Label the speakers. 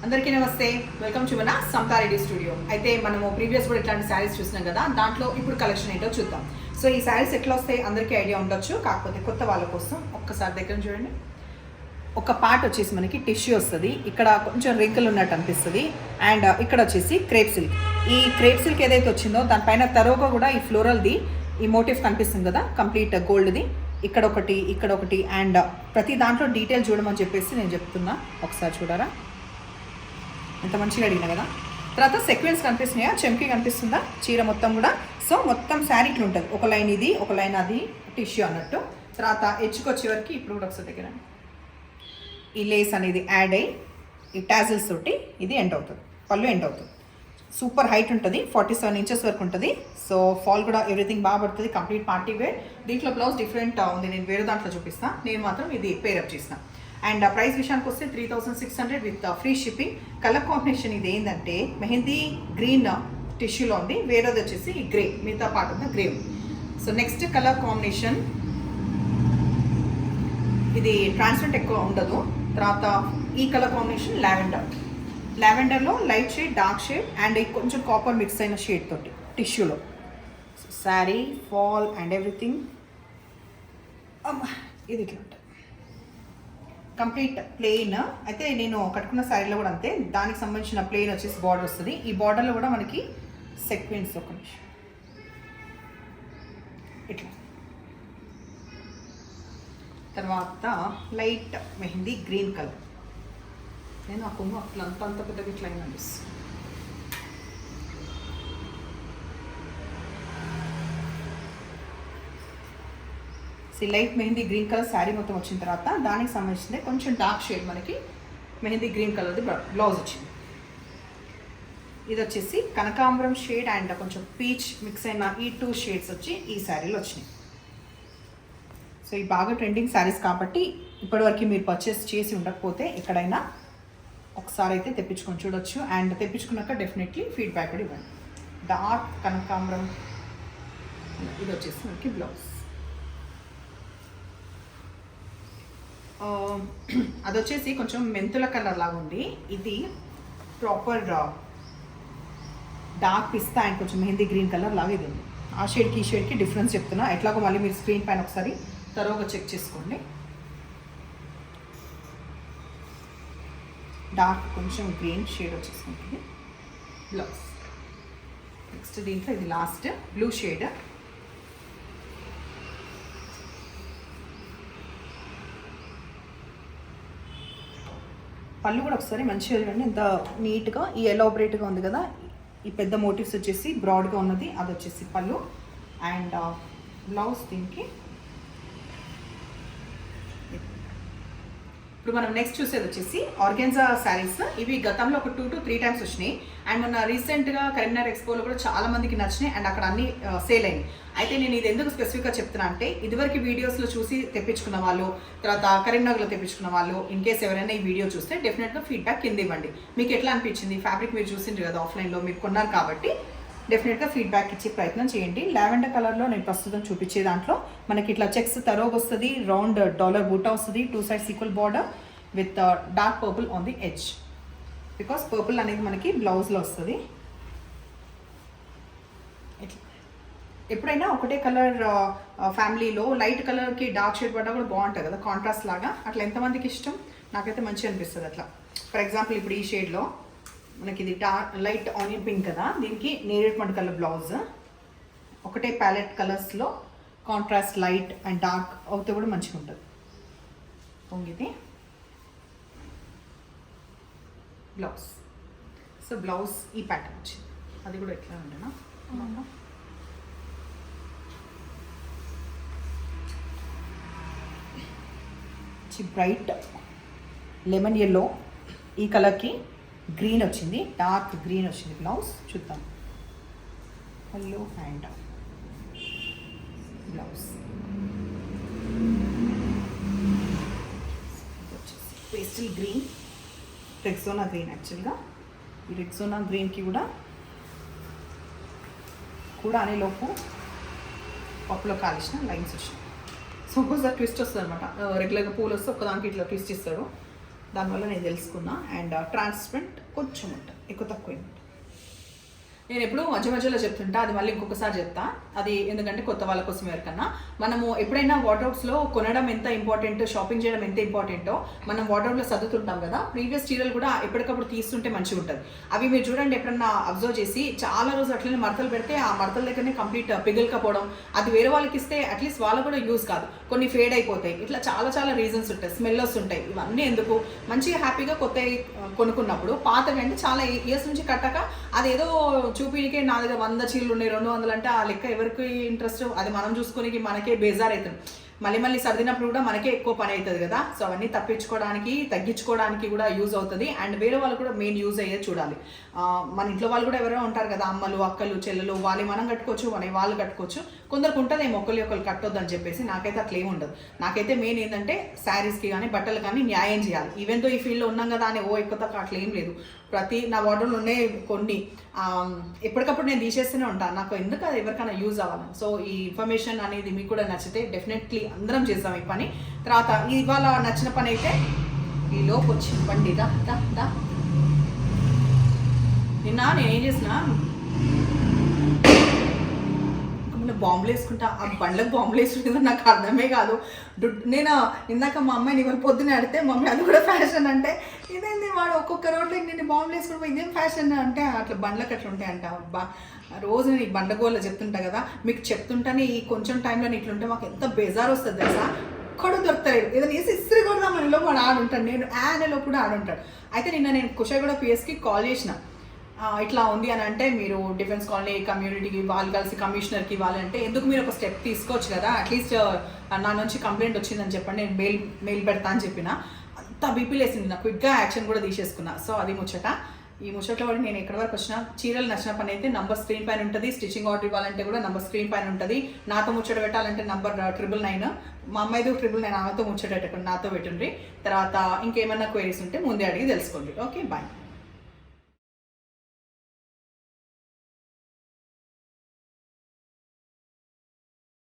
Speaker 1: అందరికీ నమస్తే, welcome to మన సమతా రెడ్డి స్టూడియో. అయితే మనము ప్రీవియస్ కూడా ఇట్లాంటి శారీస్ చూసినాం కదా, దాంట్లో ఇప్పుడు కలెక్షన్ ఏంటో చూద్దాం. సో ఈ శారీస్ ఎట్లా వస్తాయి అందరికీ ఐడియా ఉండొచ్చు, కాకపోతే కొత్త వాళ్ళ కోసం ఒక్కసారి దగ్గర చూడండి. ఒక పార్ట్ వచ్చేసి మనకి టిష్యూ వస్తుంది, ఇక్కడ కొంచెం రింకులు ఉన్నట్టు అనిపిస్తుంది. అండ్ ఇక్కడ వచ్చేసి క్రేప్ సిల్క్. ఈ క్రేప్ సిల్క్ ఏదైతే వచ్చిందో దానిపైన తరోగా కూడా ఈ ఫ్లోరల్ది ఈ మోటివ్ కనిపిస్తుంది కదా, కంప్లీట్ గోల్డ్ది. ఇక్కడ ఒకటి అండ్ ప్రతి దాంట్లో డీటెయిల్ చూడమని చెప్పేసి నేను చెప్తున్నా. ఒకసారి చూడరా, ఎంత మంచిగా అడిగినా కదా. తర్వాత సెక్వెన్స్ కనిపిస్తున్నాయా, చెంకి కనిపిస్తుందా చీర మొత్తం కూడా. సో మొత్తం శారీ ఇట్లా ఉంటుంది, ఒక లైన్ ఇది, ఒక లైన్ అది, టిష్యూ అన్నట్టు. తర్వాత ఎడ్జ్కి వచ్చేవరకు ఇప్పుడు కూడా ఒకసారి దగ్గర ఈ లేస్ అనేది యాడ్ అయ్యి ఈ టాజిల్స్ తోటి ఇది ఎండ్ అవుతుంది, పళ్ళు ఎండ్ అవుతుంది. సూపర్ హైట్ ఉంటుంది, 47 ఇంచెస్ వరకు ఉంటుంది. సో ఫాల్ కూడా ఎవ్రీథింగ్ బాగా పడుతుంది, కంప్లీట్ పార్టీ వేర్. దీంట్లో బ్లౌజ్ డిఫరెంట్ ఉంది, నేను వేరే దాంట్లో చూపిస్తాను. నేను మాత్రం ఇది పేరప్ చేసిన. అండ్ ప్రైస్ విషయానికి వస్తే 3600 with free shipping. Colour combination ఇది ఏంటంటే మెహందీ గ్రీన్ టిష్యూలో ఉంది, వేరేది వచ్చేసి గ్రే, మిగతా పార్ట్ ఉంది grey. So next colour combination ఇది ట్రాన్స్పరెంట్ ఎక్కువ ఉండదు. తర్వాత ఈ కలర్ కాంబినేషన్ లావెండర్లో light shade, dark shade and కొంచెం కాపర్ మిక్స్ అయిన షేడ్ తోటి టిష్యూలో. శారీ ఫాల్ అండ్ ఎవ్రీథింగ్ ఇది ఇట్లా ఉంటుంది, కంప్లీట్ ప్లెయిన్. అయితే నేను కట్టుకున్న శారీలో కూడా అంతే, దానికి సంబంధించిన ప్లెయిన్ వచ్చేసి బార్డర్ వస్తుంది. ఈ బార్డర్లో కూడా మనకి సెక్వెన్స్ ఒక నిమిషం ఇట్లా. తర్వాత లైట్ మెహందీ గ్రీన్ కలర్. నేను ఆ కొమ్ము అట్లా అంత పెద్దగా ఇట్లా అయినా అనిపిస్తుంది. Light mehndi green colour sari మొత్తం వచ్చిన తర్వాత దానికి సంబంధించింది కొంచెం డార్క్ షేడ్ మనకి మెహందీ గ్రీన్ కలర్ది బ్లౌజ్ వచ్చింది. ఇది వచ్చేసి కనకాంబరం షేడ్ అండ్ కొంచెం పీచ్ మిక్స్ అయిన ఈ 2 షేడ్స్ వచ్చి ఈ శారీలో వచ్చినాయి. సో ఈ బాగా ట్రెండింగ్ శారీస్ కాబట్టి ఇప్పటివరకు మీరు పర్చేస్ చేసి ఉండకపోతే ఎక్కడైనా ఒకసారి అయితే తెప్పించుకొని చూడొచ్చు. అండ్ తెప్పించుకున్నాక డెఫినెట్లీ ఫీడ్బ్యాక్ కూడా ఇవ్వండి. డార్క్ కనకాంబరం ఇది వచ్చేసి మనకి బ్లౌజ్. అది వచ్చేసి కొంచెం మెంతుల కలర్ లాగా ఉంది, ఇది ప్రాపర్ డార్క్ పిస్తా అండ్ కొంచెం మెహందీ గ్రీన్ కలర్ లాగా ఇది ఉంది. ఆ షేడ్కి ఈ షేడ్కి డిఫరెన్స్ చెప్తున్నా, ఎట్లాగో మళ్ళీ మీరు స్క్రీన్ పైన ఒకసారి తరోగా చెక్ చేసుకోండి. డార్క్ కొంచెం గ్రీన్ షేడ్ వచ్చేసుకుంటుంది బ్లౌజ్. నెక్స్ట్ దీంట్లో ఇది లాస్ట్ బ్లూ షేడ్. పళ్ళు కూడా ఒకసారి మంచిగా చూడండి, ఎంత నీట్గా ఈ ఎలాబరేట్గా ఉంది కదా. ఈ పెద్ద మోటివ్స్ వచ్చేసి బ్రాడ్గా ఉన్నది, అది వచ్చేసి పళ్ళు. అండ్ బ్లౌజ్ దీనికి. ఇప్పుడు మనం నెక్స్ట్ చూసేది వచ్చేసి ఆర్గాన్జా శారీస్. ఇవి గతంలో ఒక 2 to 3 టైమ్స్ వచ్చినాయి. అండ్ మొన్న రీసెంట్గా కరీంనగర్ ఎక్స్పోలో కూడా చాలా మందికి నచ్చినాయి అండ్ అక్కడ అన్ని సేల్ అయినాయి. అయితే నేను ఇది ఎందుకు స్పెసిఫిక్గా చెప్తున్నా అంటే, ఇదివరకు వీడియోస్లో చూసి తెప్పించుకున్న వాళ్ళు, తర్వాత కరీంనగర్లో తెప్పించుకున్న వాళ్ళు, ఇన్ కేస్ ఎవరైనా ఈ వీడియో చూస్తే డెఫినెట్గా ఫీడ్బ్యాక్ కింద ఇవ్వండి. మీకు ఎట్లా అనిపించింది, ఫ్యాబ్రిక్ మీరు చూసిండ్రు కదా ఆఫ్లైన్లో, మీరు కొన్నారు కాబట్టి డెఫినెట్గా ఫీడ్బ్యాక్ ఇచ్చే ప్రయత్నం చేయండి. లావెండర్ కలర్లో నేను ప్రస్తుతం చూపించే దాంట్లో మనకి ఇట్లా చెక్స్ తరోగ్ వస్తుంది, రౌండ్ డాలర్ బూటా వస్తుంది, 2 sides equal border with dark purple on the edge, because purple అనేది మనకి బ్లౌజ్లో వస్తుంది. ఇట్లా ఎప్పుడైనా ఒకటే కలర్ ఫ్యామిలీలో లైట్ కలర్కి డార్క్ షేడ్ పడ్డా కూడా బాగుంటుంది కదా, కాంట్రాస్ట్ లాగా. అట్లా ఎంతమందికి ఇష్టం, నాకైతే మంచిగా అనిపిస్తుంది అట్లా. ఫర్ ఎగ్జాంపుల్ ఇప్పుడు ఈ షేడ్లో మనకి ఇది లైట్ ఆనియన్ పింక్ కదా, దీనికి నేరేడ్ కలర్ బ్లౌజ్. ఒకటే ప్యాలెట్ కలర్స్లో కాంట్రాస్ట్ లైట్ అండ్ డార్క్ అవుతే కూడా మంచిగా ఉంటుంది. పొంగిది బ్లౌజ్. సో బ్లౌజ్ ఈ ప్యాటర్న్ వచ్చింది, అది కూడా ఎట్లా ఉండేనా బ్రైట్ లెమన్ ఎల్లో, ఈ కలర్కి గ్రీన్ వచ్చింది, డార్క్ గ్రీన్ వచ్చింది బ్లౌజ్. చూద్దాం పళ్ళు అండ్ బ్లౌజ్. వచ్చేసి పేస్టల్ గ్రీన్, రెక్సోనా గ్రీన్. యాక్చువల్గా ఈ రెక్సోనా గ్రీన్కి కూడా అనేలోపు పప్పులో కాల్చిన లైన్స్ వచ్చినాయి. సో ఒక్కోసారి ట్విస్ట్ వస్తుంది అనమాట, రెగ్యులర్గా పూలు వస్తే ఒక్కదానికి ఇట్లా ట్విస్ట్ ఇస్తాడు. దానివల్ల నేను తెలుసుకున్నా. అండ్ ట్రాన్స్పరెంట్ కొంచెం ఉంటుంది, ఎక్కువ తక్కువ ఉంటుంది. నేను ఎప్పుడు మధ్య మధ్యలో చెప్తుంటా, అది మళ్ళీ ఇంకొకసారి చెప్తా. అది ఎందుకంటే కొత్త వాళ్ళ కోసం ఎవరికన్నా, మనము ఎప్పుడైనా వార్డ్రోబ్స్లో కొనడం ఎంత ఇంపార్టెంట్, షాపింగ్ చేయడం ఎంత ఇంపార్టెంటో మనం వార్డ్రోబ్లో సర్దుతుంటాం కదా. ప్రీవియస్ చీరలు కూడా ఎప్పటికప్పుడు తీస్తుంటే మంచిగా ఉంటుంది. అవి మీరు చూడండి, ఎప్పుడన్నా అబ్జర్వ్ చేసి చాలా రోజులు అట్లనే మడతలు పెడితే ఆ మడతల దగ్గరనే కంప్లీట్ పిగిలికపోవడం, అది వేరే వాళ్ళకి ఇస్తే అట్లీస్ట్ వాళ్ళకు కూడా యూజ్ కాదు, కొన్ని ఫేడ్ అయిపోతాయి. ఇట్లా చాలా చాలా రీజన్స్ ఉంటాయి, స్మెల్ వస్తుంటాయి. ఇవన్నీ ఎందుకు, మంచిగా హ్యాపీగా కొత్త కొనుక్కున్నప్పుడు పాతవి అంటే చాలా ఇయర్స్ నుంచి కట్టక అదేదో చూపికే నా దగ్గర 100 చీరలు ఉన్నాయి 200 అంటే ఆ లెక్క ఎవరికి ఇంట్రెస్ట్, అది మనం చూసుకునేకి మనకే బేజార్ అవుతుంది. మళ్ళీ సర్దినప్పుడు కూడా మనకే ఎక్కువ పని అవుతుంది కదా. సో అవన్నీ తప్పించుకోవడానికి తగ్గించుకోవడానికి కూడా యూజ్ అవుతుంది. అండ్ వేరే వాళ్ళు కూడా మెయిన్ యూజ్ అయ్యేది చూడాలి. మన ఇంట్లో వాళ్ళు కూడా ఎవరో ఉంటారు కదా, అమ్మలు అక్కలు చెల్లెలు, వాళ్ళు మనం కట్టుకోవచ్చు, వాళ్ళు కట్టుకోవచ్చు. కొందరికి ఉంటుంది ఒకళ్ళు కట్టొద్దు అని చెప్పేసి. నాకైతే అట్లా ఏమి ఉండదు. నాకైతే మెయిన్ ఏంటంటే శారీస్కి కానీ బట్టలు కానీ న్యాయం చేయాలి. ఈవెన్ తో ఈ ఫీల్డ్లో ఉన్నాం కదా అని ఎక్కువ తక్కువ అట్లా ఏం లేదు. నా వార్డ్రోబ్లో ఉన్నాయి కొన్ని, ఎప్పటికప్పుడు నేను తీసేస్తూనే ఉంటాను. నాకు ఎందుకు అది ఎవరికైనా యూజ్ అవ్వాలి. సో ఈ ఇన్ఫర్మేషన్ అనేది మీకు కూడా నచ్చితే డెఫినెట్లీ అందరం చేద్దాం ఈ పని. తర్వాత ఇవాళ నచ్చిన పని అయితే ఈ లోపు వచ్చిన బండి దా. నిన్న నేనేం చేసిన, బాంబులు వేసుకుంటా, ఆ బండ్లకు బాంబులు వేసుకుంటుందో నాకు అర్థమే కాదు. నేను ఇందాక మా అమ్మాయిని ఇవాళ పొద్దున అడితే, మమ్మీ అది కూడా ఫ్యాషన్ అంటే, ఇదేంది వాడు ఒక్కొక్క రోడ్లో నేను బాంబులు వేసుకుంటా, ఇదేం ఫ్యాషన్ అంటే అట్లా బండ్లకు అట్లా ఉంటాయి అంట. అబ్బా, రోజు నేను ఈ బండగోళ్ళ చెప్తుంటా కదా, మీకు చెప్తుంటానే ఈ కొంచెం టైంలో ఇట్లుంటే మాకు ఎంత బేజారు వస్తుంది తెలుసా. ఒక్కడు దొరుకుతలేడు, ఏదైనా వేసి ఇస్త్రీ కూడా మనలో వాడు ఆడుంటాడు, నేను యానలో కూడా ఆడుంటాడు. అయితే నిన్న నేను కుషాయిగూడ పిఎస్కి కాల్ చేసిన, ఇట్లా ఉంది అని అంటే, మీరు డిఫెన్స్ కాలనీ కమ్యూనిటీకి వాళ్ళు కలిసి కమిషనర్కి ఇవ్వాలంటే ఎందుకు మీరు ఒక స్టెప్ తీసుకోవచ్చు కదా, అట్లీస్ట్ నా నుంచి కంప్లైంట్ వచ్చిందని చెప్పండి, నేను మెయిల్ పెడతా అని చెప్పిన. అంత బీపీ లేసింది నాకు, క్విక్గా యాక్షన్ కూడా తీసేసుకున్నా. సో అది ముచ్చట. ఈ ముచ్చట్లో కూడా నేను ఎక్కడి వరకు వచ్చిన, చీరలు నచ్చిన పని అయితే నంబర్ స్క్రీన్ పైన ఉంటుంది, స్టిచ్చింగ్ ఆర్డర్ ఇవ్వాలంటే కూడా నంబర్ స్క్రీన్ పైన ఉంటుంది, నాతో ముచ్చట పెట్టాలంటే నంబర్ 999, మా అమ్మాయిది 999, ఆమెతో ముచ్చట నాతో పెట్టుండ్రి. తర్వాత ఇంకేమన్నా క్వైరీస్ ఉంటే ముందే అడిగి తెలుసుకోండి. Okay, bye.